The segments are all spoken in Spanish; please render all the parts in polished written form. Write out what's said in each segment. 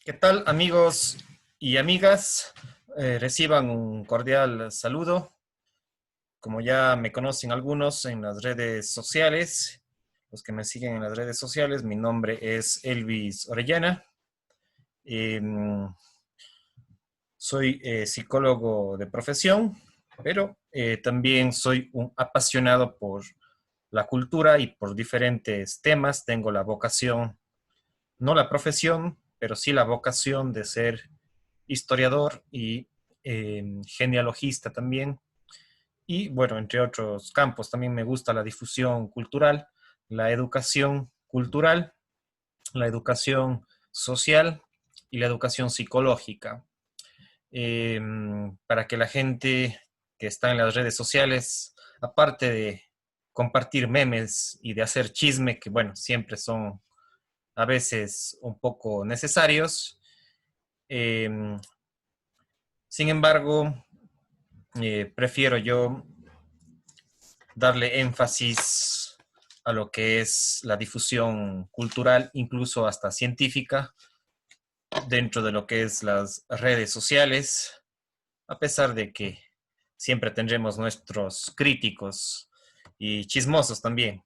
¿Qué tal, amigos y amigas? Reciban un cordial saludo. Como ya me conocen algunos en las redes sociales, los que me siguen en las redes sociales, mi nombre es Elvis Orellana. Em, Soy psicólogo de profesión, pero también soy un apasionado por la cultura y por diferentes temas. Tengo la vocación, no la profesión, pero sí la vocación de ser historiador y genealogista también. Y bueno, entre otros campos, también me gusta la difusión cultural, la educación cultural, la educación social y la educación psicológica. Eh, para que la gente que está en las redes sociales, aparte de compartir memes y de hacer chisme, que bueno, siempre son a veces un poco necesarios, eh, sin embargo, prefiero yo darle énfasis a lo que es la difusión cultural, incluso hasta científica, dentro de lo que es las redes sociales, a pesar de que siempre tendremos nuestros críticos y chismosos también.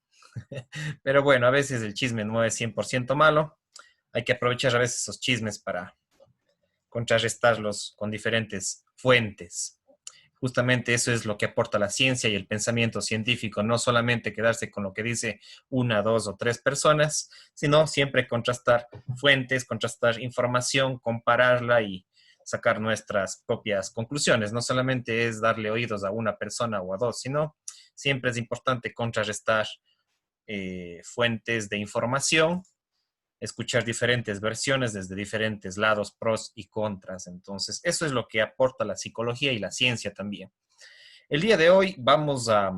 Pero bueno, a veces el chisme no es 100% malo, hay que aprovechar a veces esos chismes para contrarrestarlos con diferentes fuentes. Justamente eso es lo que aporta la ciencia y el pensamiento científico, no solamente quedarse con lo que dice una, dos o tres personas, sino siempre contrastar fuentes, contrastar información, compararla y sacar nuestras propias conclusiones. No solamente es darle oídos a una persona o a dos, sino siempre es importante contrarrestar fuentes de información, escuchar diferentes versiones desde diferentes lados, pros y contras. Entonces, eso es lo que aporta la psicología y la ciencia también. El día de hoy vamos a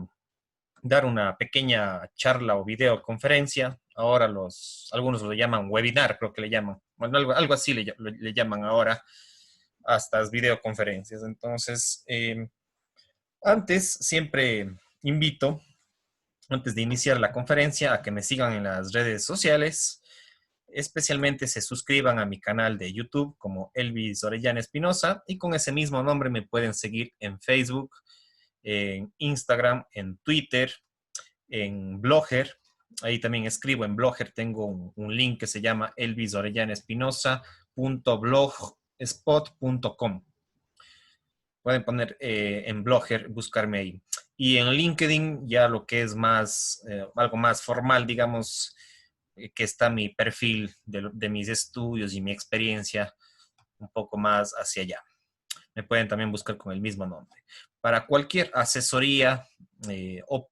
dar una pequeña charla o videoconferencia. Ahora algunos lo llaman webinar, creo que le llaman. Bueno, algo así le llaman ahora a estas videoconferencias. Entonces, antes siempre invito, antes de iniciar la conferencia, a que me sigan en las redes sociales. Especialmente se suscriban a mi canal de YouTube como Elvis Orellana Espinosa y con ese mismo nombre me pueden seguir en Facebook, en Instagram, en Twitter, en Blogger. Ahí también escribo en Blogger, tengo un link que se llama elvisorellanaespinosa.blogspot.com. Pueden poner en Blogger, buscarme ahí. Y en LinkedIn ya lo que es más, algo más formal, digamos, que está mi perfil de mis estudios y mi experiencia un poco más hacia allá. Me pueden también buscar con el mismo nombre. Para cualquier asesoría o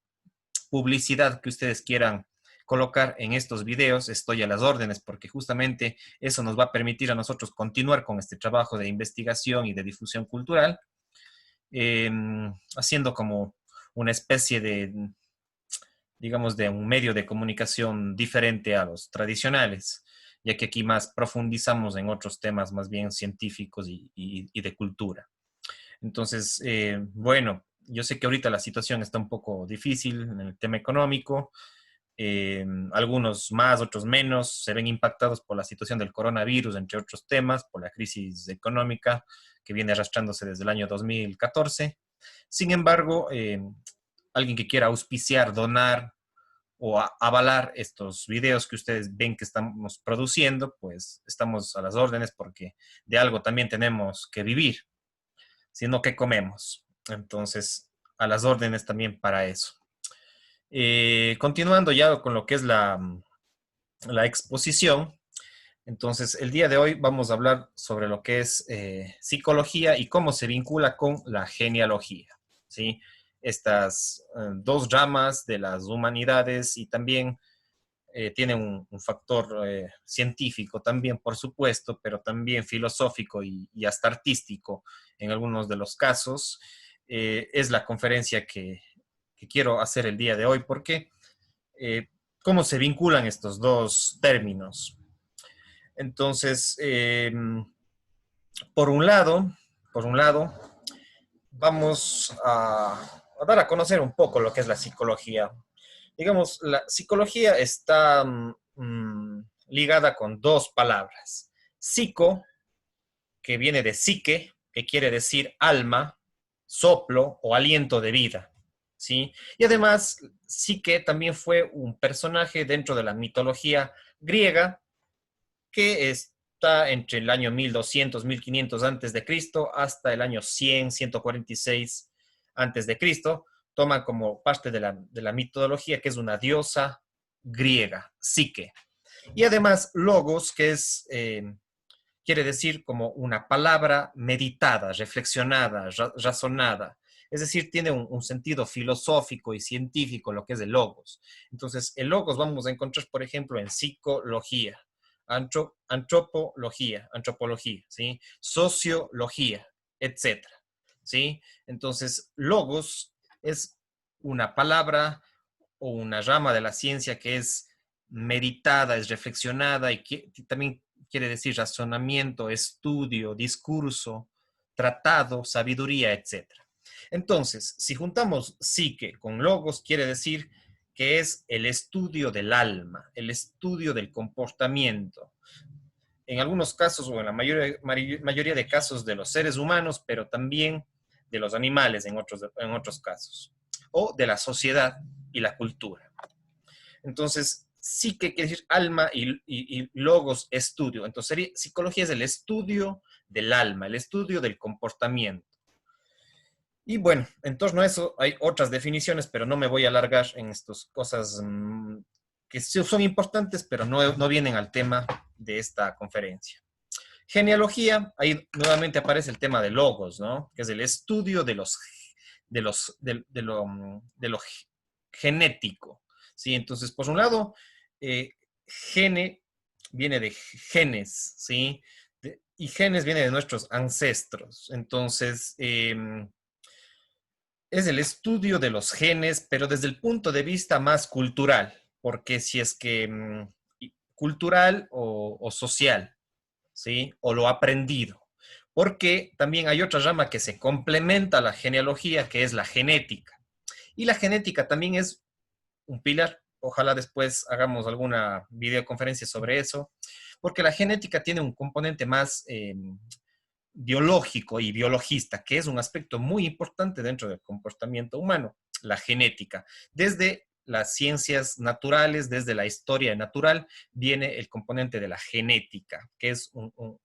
publicidad que ustedes quieran colocar en estos videos, estoy a las órdenes porque justamente eso nos va a permitir a nosotros continuar con este trabajo de investigación y de difusión cultural, eh, haciendo como una especie de, digamos, de un medio de comunicación diferente a los tradicionales, ya que aquí más profundizamos en otros temas más bien científicos y de cultura. Entonces, bueno, yo sé que ahorita la situación está un poco difícil en el tema económico, algunos más, otros menos, se ven impactados por la situación del coronavirus, entre otros temas, por la crisis económica que viene arrastrándose desde el año 2014. Sin embargo, alguien que quiera auspiciar, donar o avalar estos videos que ustedes ven que estamos produciendo, pues estamos a las órdenes porque de algo también tenemos que vivir, sino que comemos. Entonces, a las órdenes también para eso. Continuando ya con lo que es la exposición, entonces el día de hoy vamos a hablar sobre lo que es psicología y cómo se vincula con la genealogía, ¿sí? Estas dos ramas de las humanidades y también tiene un factor científico también, por supuesto, pero también filosófico y hasta artístico en algunos de los casos. Es la conferencia que quiero hacer el día de hoy porque cómo se vinculan estos dos términos. Entonces, por un lado, por un lado, vamos a dar a conocer un poco lo que es la psicología. Digamos, la psicología está ligada con dos palabras, psico, que viene de psique, que quiere decir alma, soplo o aliento de vida, ¿sí? Y además, Psique también fue un personaje dentro de la mitología griega que está entre el año 1200, 1500 antes de Cristo hasta el año 100, 146 antes de Cristo. Toma como parte de la mitología que es una diosa griega, Psique. Y además, logos, que es quiere decir como una palabra meditada, reflexionada, razonada. Es decir, tiene un sentido filosófico y científico lo que es el logos. Entonces, el logos vamos a encontrar, por ejemplo, en psicología, antropología, ¿sí? Sociología, etcétera, ¿sí? Entonces, logos es una palabra o una rama de la ciencia que es meditada, es reflexionada y que también quiere decir razonamiento, estudio, discurso, tratado, sabiduría, etc. Entonces, si juntamos psique con logos, quiere decir que es el estudio del alma, el estudio del comportamiento. En algunos casos, o en la mayoría de casos, de los seres humanos, pero también de los animales en otros casos, o de la sociedad y la cultura. Entonces, sí que quiere decir alma y logos, estudio. Entonces, psicología es el estudio del alma, el estudio del comportamiento. Y bueno, en torno a eso hay otras definiciones, pero no me voy a alargar en estas cosas que son importantes, pero no vienen al tema de esta conferencia. Genealogía, ahí nuevamente aparece el tema de logos, ¿no? Que es el estudio de lo genético, ¿sí? Entonces, por un lado, gene viene de genes, ¿sí? Y genes viene de nuestros ancestros. Entonces, es el estudio de los genes, pero desde el punto de vista más cultural, porque si es que cultural o social, ¿sí? O lo aprendido. Porque también hay otra rama que se complementa a la genealogía, que es la genética. Y la genética también es un pilar. Ojalá después hagamos alguna videoconferencia sobre eso, porque la genética tiene un componente más biológico y biologista, que es un aspecto muy importante dentro del comportamiento humano, la genética. Desde las ciencias naturales, desde la historia natural, viene el componente de la genética, que es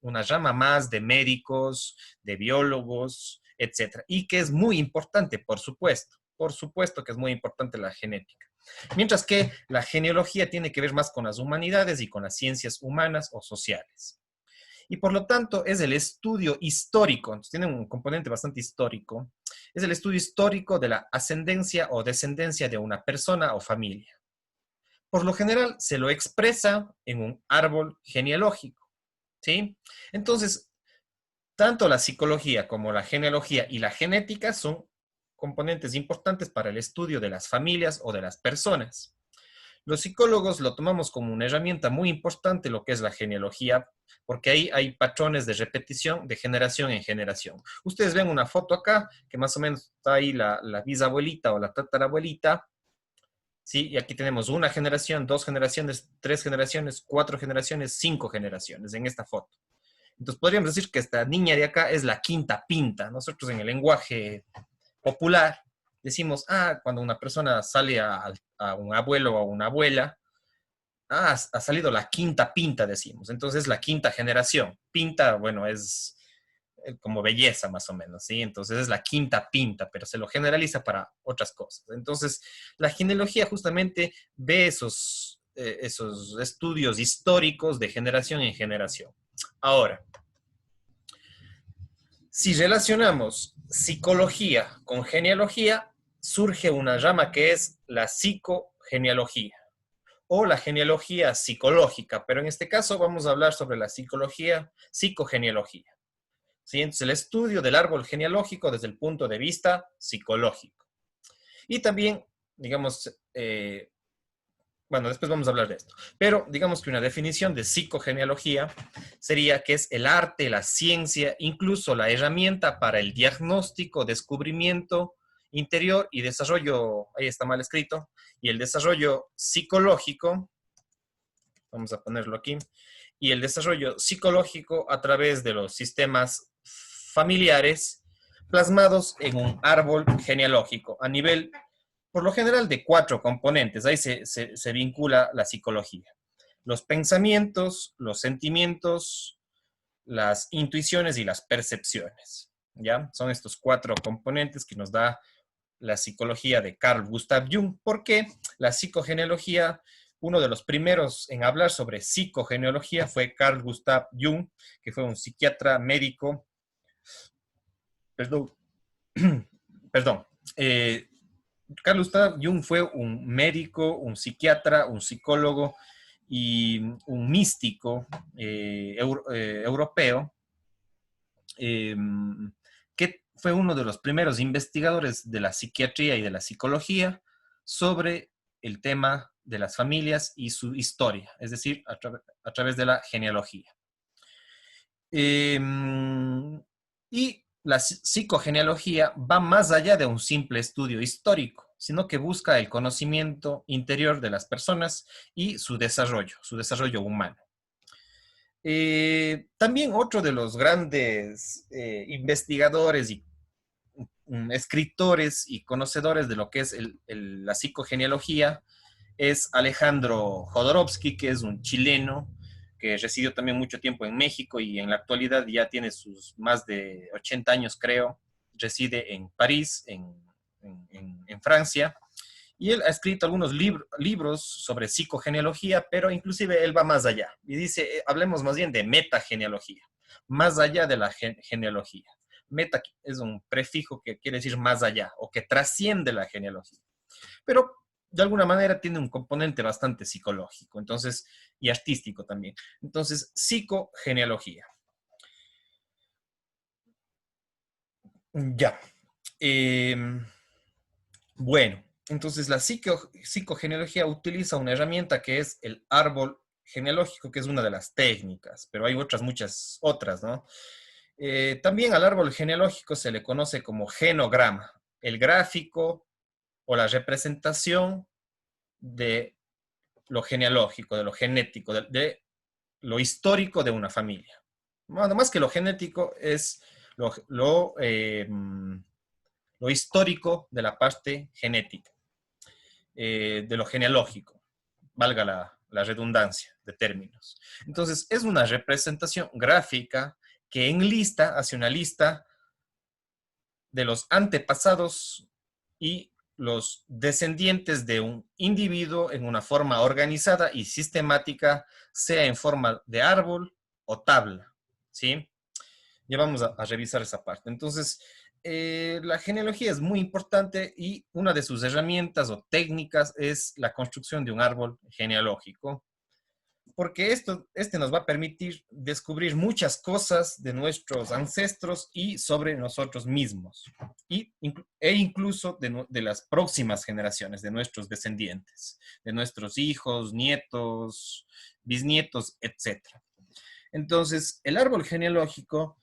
una rama más de médicos, de biólogos, etcétera, y que es muy importante, por supuesto que es muy importante la genética. Mientras que la genealogía tiene que ver más con las humanidades y con las ciencias humanas o sociales. Y por lo tanto es el estudio histórico, entonces tiene un componente bastante histórico, es el estudio histórico de la ascendencia o descendencia de una persona o familia. Por lo general se lo expresa en un árbol genealógico, ¿sí? Entonces, tanto la psicología como la genealogía y la genética son componentes importantes para el estudio de las familias o de las personas. Los psicólogos lo tomamos como una herramienta muy importante, lo que es la genealogía, porque ahí hay patrones de repetición de generación en generación. Ustedes ven una foto acá, que más o menos está ahí la bisabuelita o la tatarabuelita, ¿sí? Y aquí tenemos una generación, dos generaciones, tres generaciones, cuatro generaciones, cinco generaciones en esta foto. Entonces podríamos decir que esta niña de acá es la quinta pinta. Nosotros en el lenguaje popular decimos, cuando una persona sale a un abuelo o a una abuela, ha salido la quinta pinta, decimos. Entonces, la quinta generación. Pinta, bueno, es como belleza más o menos, ¿sí? Entonces es la quinta pinta, pero se lo generaliza para otras cosas. Entonces, la genealogía justamente ve esos estudios históricos de generación en generación. Ahora, si relacionamos psicología con genealogía, surge una rama que es la psicogenealogía o la genealogía psicológica, pero en este caso vamos a hablar sobre la psicogenealogía. ¿Sí? Entonces, el estudio del árbol genealógico desde el punto de vista psicológico. Y también, digamos, bueno, después vamos a hablar de esto, pero digamos que una definición de psicogenealogía sería que es el arte, la ciencia, incluso la herramienta para el diagnóstico, descubrimiento interior y desarrollo, ahí está mal escrito, y el desarrollo psicológico, vamos a ponerlo aquí, y el desarrollo psicológico a través de los sistemas familiares plasmados en un árbol genealógico a nivel, por lo general, de 4 componentes. Ahí se vincula la psicología. Los pensamientos, los sentimientos, las intuiciones y las percepciones. ¿Ya? Son estos 4 componentes que nos da la psicología de Carl Gustav Jung, porque la psicogenealogía, uno de los primeros en hablar sobre psicogenealogía fue Carl Gustav Jung, que fue un psiquiatra médico, perdón, perdón, Carl Gustav Jung fue un médico, un psiquiatra, un psicólogo y un místico europeo, eh, que fue uno de los primeros investigadores de la psiquiatría y de la psicología sobre el tema de las familias y su historia, es decir, a través de la genealogía. Y la psicogenealogía va más allá de un simple estudio histórico, sino que busca el conocimiento interior de las personas y su desarrollo humano. También otro de los grandes investigadores y escritores y conocedores de lo que es la psicogenealogía es Alejandro Jodorowsky, que es un chileno que residió también mucho tiempo en México y en la actualidad ya tiene sus más de 80 años, creo. Reside en París, en Francia. Y él ha escrito algunos libros sobre psicogenealogía, pero inclusive él va más allá. Y dice, hablemos más bien de metagenealogía, más allá de la genealogía. Meta es un prefijo que quiere decir más allá o que trasciende la genealogía. Pero de alguna manera tiene un componente bastante psicológico, entonces, y artístico también. Entonces, psicogenealogía. Ya. Bueno, entonces la psicogenealogía utiliza una herramienta que es el árbol genealógico, que es una de las técnicas, pero hay muchas otras, ¿no? También al árbol genealógico se le conoce como genograma, el gráfico o la representación de lo genealógico, de lo genético, de lo histórico de una familia. Bueno, más que lo genético es lo histórico de la parte genética, de lo genealógico, valga la redundancia de términos. Entonces, es una representación gráfica que enlista, hace una lista de los antepasados y los descendientes de un individuo en una forma organizada y sistemática, sea en forma de árbol o tabla, ¿sí? Ya vamos a revisar esa parte. Entonces, la genealogía es muy importante y una de sus herramientas o técnicas es la construcción de un árbol genealógico, porque este nos va a permitir descubrir muchas cosas de nuestros ancestros y sobre nosotros mismos, e incluso de las próximas generaciones, de nuestros descendientes, de nuestros hijos, nietos, bisnietos, etc. Entonces, el árbol genealógico,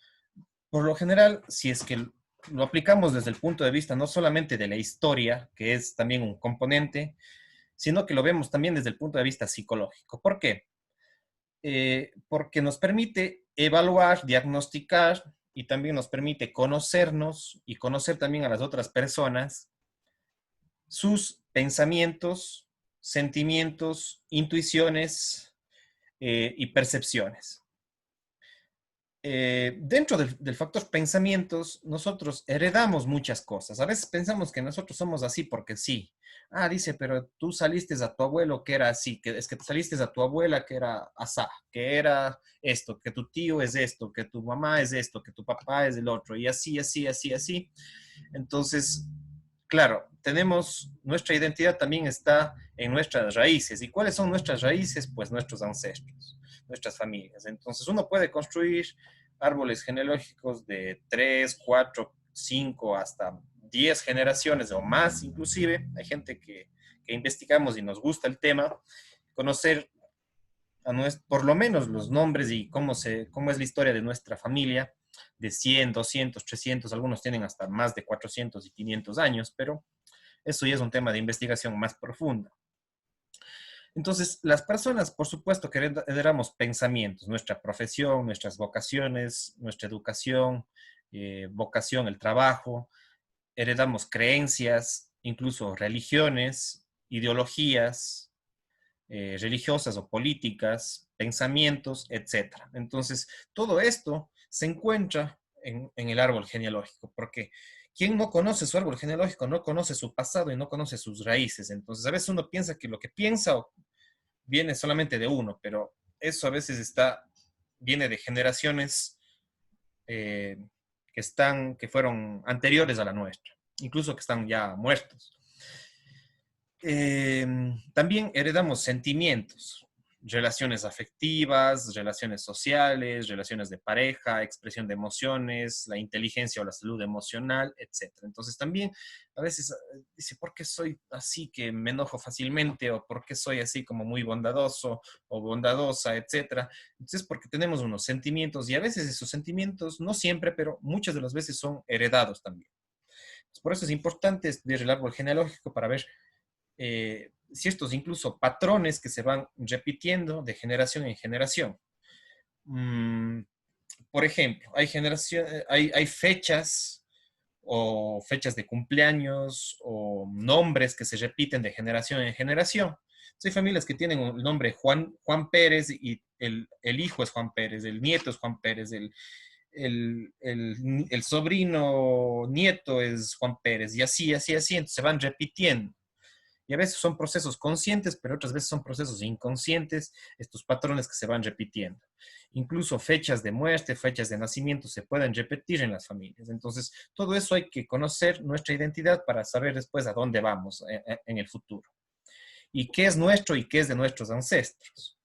por lo general, si es que lo aplicamos desde el punto de vista no solamente de la historia, que es también un componente, sino que lo vemos también desde el punto de vista psicológico. ¿Por qué? Porque nos permite evaluar, diagnosticar y también nos permite conocernos y conocer también a las otras personas, sus pensamientos, sentimientos, intuiciones y percepciones. Dentro del factor pensamientos, nosotros heredamos muchas cosas. A veces pensamos que nosotros somos así porque sí. Ah, dice, pero tú saliste a tu abuelo que era así, que es que saliste a tu abuela que era asá, que era esto, que tu tío es esto, que tu mamá es esto, que tu papá es el otro, y así, así, así, así. Entonces, claro, nuestra identidad también está en nuestras raíces. ¿Y cuáles son nuestras raíces? Pues nuestros ancestros, nuestras familias. Entonces uno puede construir árboles genealógicos de 3, 4, 5 hasta 10 generaciones o más inclusive. Hay gente que investigamos y nos gusta el tema, conocer por lo menos los nombres y cómo es la historia de nuestra familia, de 100, 200, 300, algunos tienen hasta más de 400 y 500 años, pero eso ya es un tema de investigación más profunda. Entonces, las personas, por supuesto, que heredamos pensamientos, nuestra profesión, nuestras vocaciones, nuestra educación, vocación, el trabajo, heredamos creencias, incluso religiones, ideologías religiosas o políticas, pensamientos, etcétera. Entonces, todo esto se encuentra en el árbol genealógico, porque quien no conoce su árbol genealógico no conoce su pasado y no conoce sus raíces. Entonces, a veces uno piensa que lo que piensa viene solamente de uno, pero eso a veces viene de generaciones eh, que fueron anteriores a la nuestra, incluso que están ya muertos. Eh, También heredamos sentimientos, relaciones afectivas, relaciones sociales, relaciones de pareja, expresión de emociones, la inteligencia o la salud emocional, etcétera. Entonces también a veces dice, ¿por qué soy así que me enojo fácilmente? ¿O por qué soy así como muy bondadoso o bondadosa, etcétera? Entonces porque tenemos unos sentimientos y a veces esos sentimientos, no siempre, pero muchas de las veces son heredados también. Por eso es importante estudiar el árbol genealógico para ver ciertos incluso patrones que se van repitiendo de generación en generación. Mm, por ejemplo, hay fechas o fechas de cumpleaños o nombres que se repiten de generación en generación. Hay familias que tienen el nombre Juan Pérez y el hijo es Juan Pérez, el nieto es Juan Pérez, el sobrino nieto es Juan Pérez y así, así, así, entonces se van repitiendo. Y a veces son procesos conscientes, pero otras veces son procesos inconscientes, estos patrones que se van repitiendo. Incluso fechas de muerte, fechas de nacimiento se pueden repetir en las familias. Entonces, todo eso hay que conocer nuestra identidad para saber después a dónde vamos en el futuro. Y qué es nuestro y qué es de nuestros ancestros.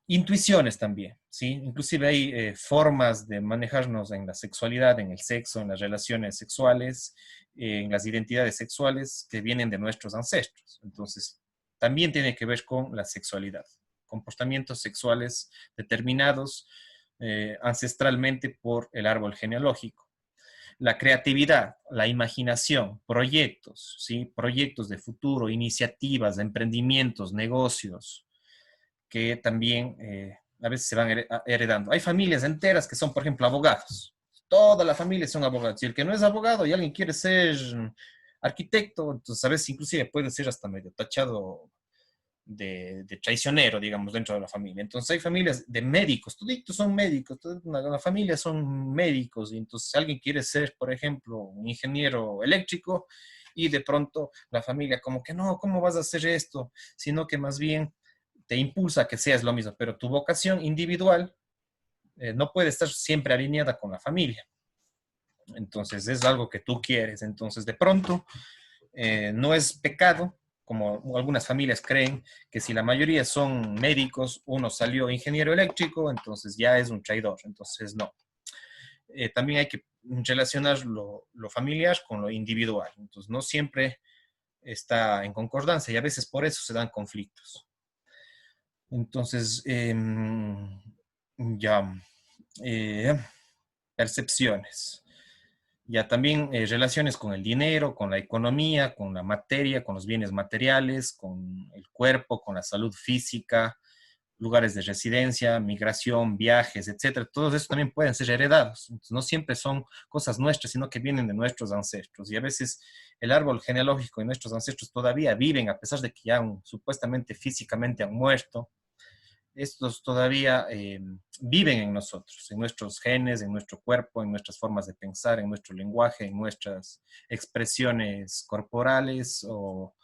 Intuiciones también, ¿sí? Inclusive hay formas de manejarnos en la sexualidad, en el sexo, en las relaciones sexuales, en las identidades sexuales que vienen de nuestros ancestros. Entonces, también tiene que ver con la sexualidad, comportamientos sexuales determinados ancestralmente por el árbol genealógico. La creatividad, la imaginación, proyectos, ¿sí? Proyectos de futuro, iniciativas, emprendimientos, negocios, que también a veces se van heredando. Hay familias enteras que son, por ejemplo, abogados. Toda la familia son abogados. Y el que no es abogado y alguien quiere ser arquitecto, entonces a veces inclusive puede ser hasta medio tachado de traicionero, digamos, dentro de la familia. Entonces hay familias de médicos, toditos son médicos, toda una familia son médicos, y entonces alguien quiere ser, por ejemplo, un ingeniero eléctrico, y de pronto la familia como que no, ¿cómo vas a hacer esto? Sino que más bien te impulsa a que seas lo mismo, pero tu vocación individual no puede estar siempre alineada con la familia. Entonces es algo que tú quieres. Entonces de pronto no es pecado, como algunas familias creen, que si la mayoría son médicos, uno salió ingeniero eléctrico, entonces ya es un traidor. Entonces no. También hay que relacionar lo familiar con lo individual. Entonces no siempre está en concordancia y a veces por eso se dan conflictos. Entonces, ya, eh, percepciones. Ya también relaciones con el dinero, con la economía, con la materia, con los bienes materiales, con el cuerpo, con la salud física, lugares de residencia, migración, viajes, etcétera. Todos esos también pueden ser heredados. Entonces, no siempre son cosas nuestras, sino que vienen de nuestros ancestros. Y a veces el árbol genealógico de nuestros ancestros todavía viven, a pesar de que ya supuestamente físicamente han muerto. Estos todavía viven en nosotros, en nuestros genes, en nuestro cuerpo, en nuestras formas de pensar, en nuestro lenguaje, en nuestras expresiones corporales o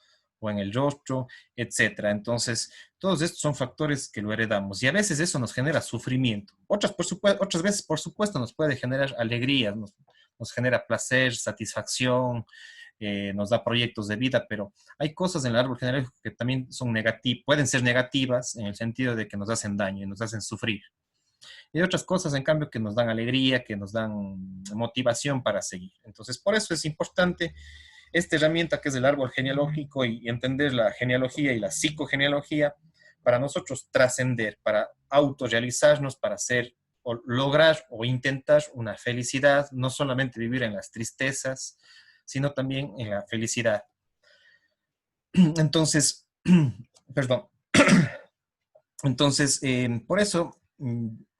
en el rostro, etcétera. Entonces, todos estos son factores que lo heredamos y a veces eso nos genera sufrimiento. Otras veces, por supuesto, nos puede generar alegría, nos genera placer, satisfacción, nos da proyectos de vida, pero hay cosas en el árbol genealógico que también son pueden ser negativas en el sentido de que nos hacen daño y nos hacen sufrir. Y hay otras cosas, en cambio, que nos dan alegría, que nos dan motivación para seguir. Entonces, por eso es importante esta herramienta que es el árbol genealógico y entender la genealogía y la psicogenealogía para nosotros trascender, para autorrealizarnos, para hacer o lograr o intentar una felicidad, no solamente vivir en las tristezas, sino también en la felicidad. Entonces, Perdón. Entonces, por eso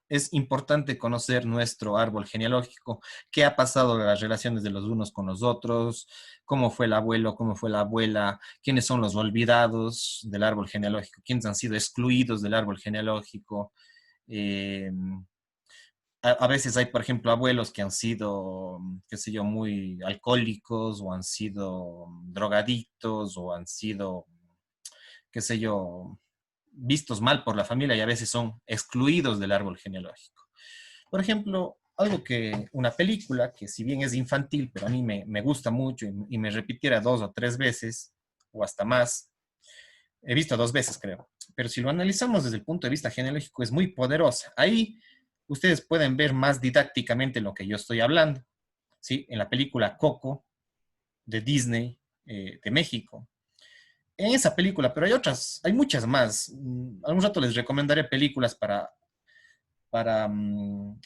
es importante conocer nuestro árbol genealógico, qué ha pasado de las relaciones de los unos con los otros, cómo fue el abuelo, cómo fue la abuela, quiénes son los olvidados del árbol genealógico, quiénes han sido excluidos del árbol genealógico. Eh, a veces hay, por ejemplo, abuelos que han sido, qué sé yo, muy alcohólicos o han sido drogadictos o han sido, qué sé yo, vistos mal por la familia y a veces son excluidos del árbol genealógico. Por ejemplo, algo que una película que si bien es infantil, pero a mí me gusta mucho y me repitiera 2 o 3 veces o hasta más, he visto 2 veces creo, pero si lo analizamos desde el punto de vista genealógico es muy poderosa. Ahí ustedes pueden ver más didácticamente lo que yo estoy hablando, ¿sí? En la película Coco de Disney de México, en esa película, pero hay otras, hay muchas más. Algún rato les recomendaré películas para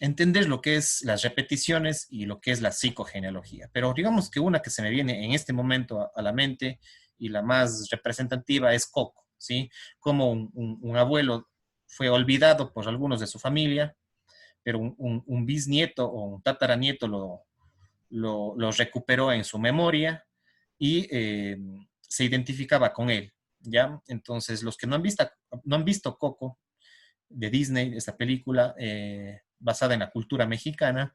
entender lo que es las repeticiones y lo que es la psicogenealogía. Pero digamos que una que se me viene en este momento a la mente y la más representativa es Coco, ¿sí? Como un abuelo fue olvidado por algunos de su familia, pero un bisnieto o un tataranieto lo recuperó en su memoria y se identificaba con él, ¿ya? Entonces, los que no han visto Coco de Disney, esta película basada en la cultura mexicana,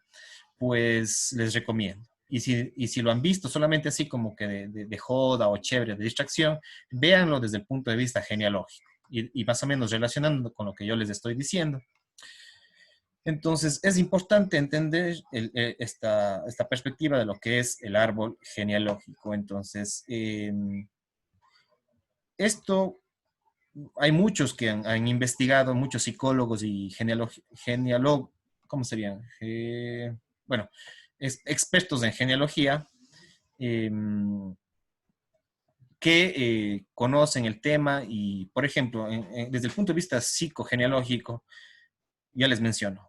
pues les recomiendo. Y si lo han visto solamente así como que de joda o chévere, de distracción, véanlo desde el punto de vista genealógico y más o menos relacionando con lo que yo les estoy diciendo. Entonces, es importante entender esta perspectiva de lo que es el árbol genealógico. Entonces, esto hay muchos que han investigado, muchos psicólogos y genealogos, ¿cómo serían? Bueno, expertos en genealogía eh, que conocen el tema y, por ejemplo, desde el punto de vista psicogenealógico, ya les menciono.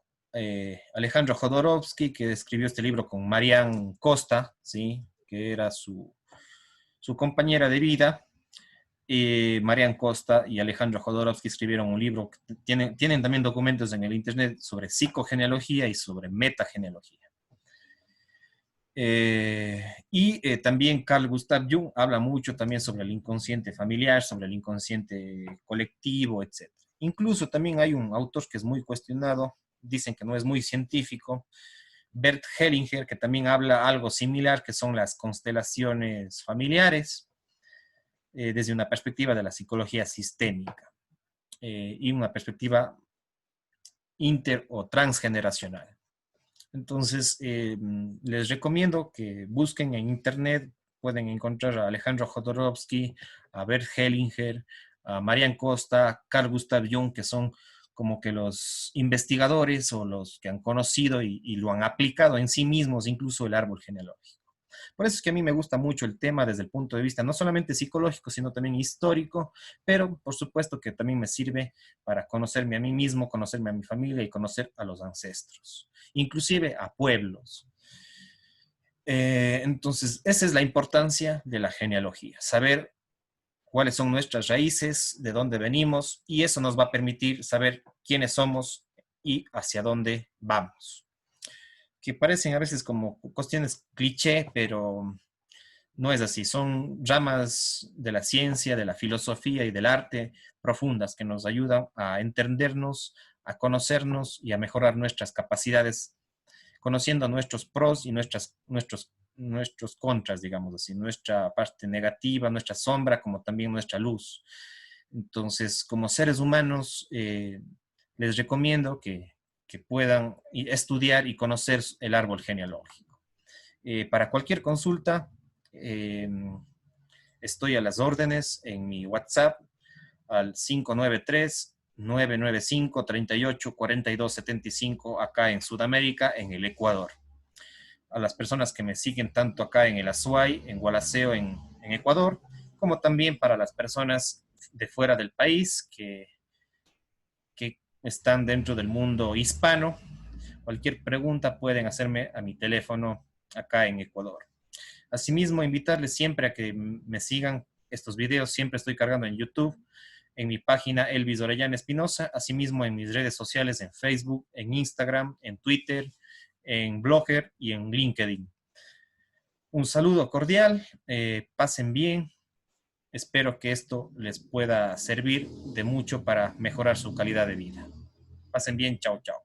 Alejandro Jodorowsky, que escribió este libro con Marianne Costa, ¿sí? Que era su compañera de vida. Marian Costa y Alejandro Jodorowsky escribieron un libro, tienen también documentos en el Internet sobre psicogenealogía y sobre metagenealogía. Y también Carl Gustav Jung habla mucho también sobre el inconsciente familiar, sobre el inconsciente colectivo, etc. Incluso también hay un autor que es muy cuestionado, dicen que no es muy científico, Bert Hellinger, que también habla algo similar, que son las constelaciones familiares, desde una perspectiva de la psicología sistémica y una perspectiva inter o transgeneracional. Entonces, les recomiendo que busquen en Internet, pueden encontrar a Alejandro Jodorowsky, a Bert Hellinger, a Marian Costa, a Carl Gustav Jung, que son como que los investigadores o los que han conocido y lo han aplicado en sí mismos, incluso el árbol genealógico. Por eso es que a mí me gusta mucho el tema desde el punto de vista no solamente psicológico, sino también histórico, pero por supuesto que también me sirve para conocerme a mí mismo, conocerme a mi familia y conocer a los ancestros, inclusive a pueblos. Entonces, esa es la importancia de la genealogía, saber cuáles son nuestras raíces, de dónde venimos, y eso nos va a permitir saber quiénes somos y hacia dónde vamos. Que parecen a veces como cuestiones cliché, pero no es así, son ramas de la ciencia, de la filosofía y del arte profundas que nos ayudan a entendernos, a conocernos y a mejorar nuestras capacidades, conociendo nuestros pros y nuestros contras, digamos así, nuestra parte negativa, nuestra sombra, como también nuestra luz. Entonces, como seres humanos, les recomiendo que puedan estudiar y conocer el árbol genealógico. Para cualquier consulta, eh, estoy a las órdenes en mi WhatsApp al 593-995-384275 acá en Sudamérica, en el Ecuador. A las personas que me siguen tanto acá en el Azuay, en Gualaceo, en Ecuador, como también para las personas de fuera del país que están dentro del mundo hispano. Cualquier pregunta pueden hacerme a mi teléfono acá en Ecuador. Asimismo, invitarles siempre a que me sigan estos videos siempre estoy cargando en YouTube, en mi página Elvis Orellana Espinosa, asimismo en mis redes sociales, en Facebook, en Instagram, en Twitter, en Blogger y en LinkedIn. Un saludo cordial, pasen bien. Espero que esto les pueda servir de mucho para mejorar su calidad de vida. Pasen bien, chao, chao.